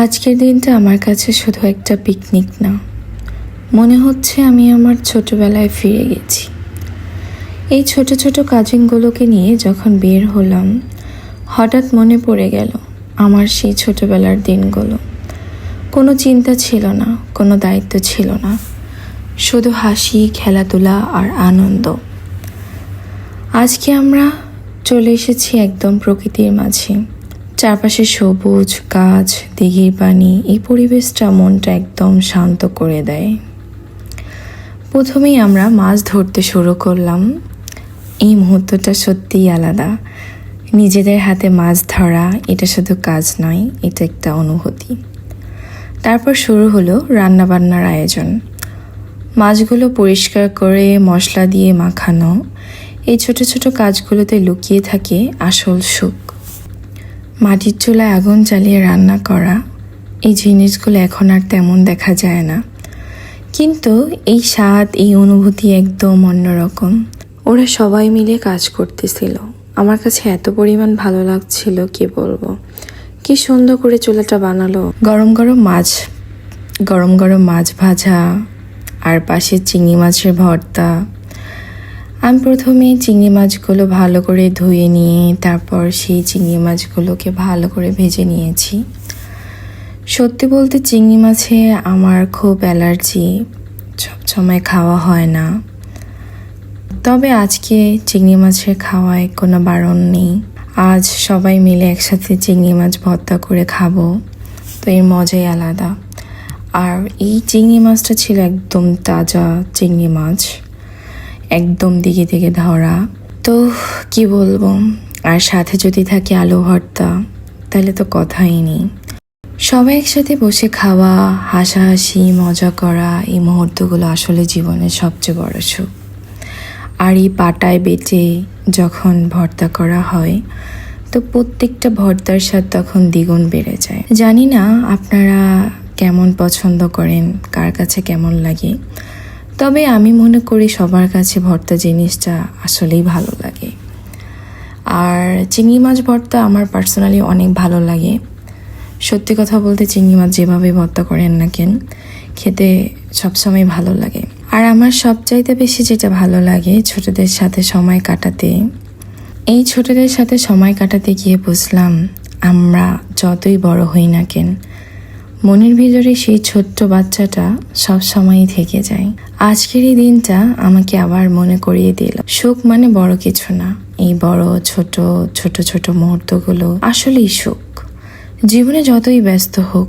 আজকের দিনটা আমার কাছে শুধু একটা পিকনিক না, মনে হচ্ছে আমি আমার ছোটবেলায় ফিরে গেছি। এই ছোট ছোট কাজিনগুলোকে নিয়ে যখন বের হলাম, হঠাৎ মনে পড়ে গেল আমার সেই ছোটবেলার দিনগুলো। কোনো চিন্তা ছিল না, কোনো দায়িত্ব ছিল না, শুধু হাসি, খেলাধুলা আর আনন্দ। আজকে আমরা চলে এসেছি একদম প্রকৃতির মাঝে। চারপাশে সবুজ গাছ, দিঘির পানি, এই পরিবেশটা মনটা একদম শান্ত করে দেয়। প্রথমেই আমরা মাছ ধরতে শুরু করলাম। এই মুহূর্তটা সত্যিই আলাদা। নিজেদের হাতে মাছ ধরা এটা শুধু কাজ নয়, এটা একটা অনুভূতি। তারপর শুরু হলো রান্নাবান্নার আয়োজন। মাছগুলো পরিষ্কার করে মশলা দিয়ে মাখানো, এই ছোট ছোট কাজগুলোতে লুকিয়ে থাকে আসল সুখ। মাটির চুলায় আগুন জ্বালিয়ে রান্না করা, এই জিনিসগুলো এখন আর তেমন দেখা যায় না, কিন্তু এই স্বাদ, এই অনুভূতি একদম অন্যরকম। ওরা সবাই মিলে কাজ করতেছিল, আমার কাছে এত পরিমাণ ভালো লাগছিল কি বলবো। কি সুন্দর করে চুলাটা বানালো। গরম গরম মাছ ভাজা, আর পাশে চিংড়ি মাছের ভর্তা। আমি প্রথমে চিংড়ি মাছগুলো ভালো করে ধুয়ে নিয়ে তারপর সেই চিংড়ি মাছগুলোকে ভালো করে ভেজে নিয়েছি। সত্যি বলতে চিংড়ি মাছে আমার খুব অ্যালার্জি, সবসময় খাওয়া হয় না। তবে আজকে চিংড়ি মাছের খাওয়ায় কোনো বারণ নেই। আজ সবাই মিলে একসাথে চিংড়ি মাছ ভর্তা করে খাবো, তো এর মজাই আলাদা। আর এই চিংড়ি মাছটা ছিল একদম তাজা চিংড়ি মাছ, একদম দিকে থেকে ধরা। তো কি বলবো, আর সাথে যদি থাকে আলু ভর্তা, তাহলে তো কথাই নেই। সবাই একসাথে বসে খাওয়া, হাসাহাসি, মজা করা, এই মুহূর্তগুলো আসলে জীবনের সবচেয়ে বড় সুখ। আর এই পাটায় বেটে যখন ভর্তা করা হয়, তো প্রত্যেকটা ভর্তার স্বাদ তখন দ্বিগুণ বেড়ে যায়। জানি না আপনারা কেমন পছন্দ করেন, কার কাছে কেমন লাগে, তবে আমি মনে করি সবার কাছে ভর্তা জিনিসটা আসলেই ভালো লাগে। আর চিংড়ি মাছ ভর্তা আমার পার্সোনালি অনেক ভালো লাগে। সত্যি কথা বলতে চিংড়ি মাছ যেভাবে ভর্তা করেন না কেন, খেতে সবসময় ভালো লাগে। আর আমার সবচাইতে বেশি যেটা ভালো লাগে ছোটদের সাথে সময় কাটাতে। এই ছোটদের সাথে সময় কাটাতে গিয়ে বুঝলাম, আমরা যতই বড় হই না কেন, মনের ভিতরে সেই ছোট্ট বাচ্চাটা সব সময়ই থেকে যায়। আজকের এই দিনটা আমাকে আবার মনে করিয়ে দিল, সুখ মানে বড় কিছু না, এই বড় ছোট ছোট ছোট মুহূর্তগুলো আসলেই সুখ। জীবনে যতই ব্যস্ত হোক,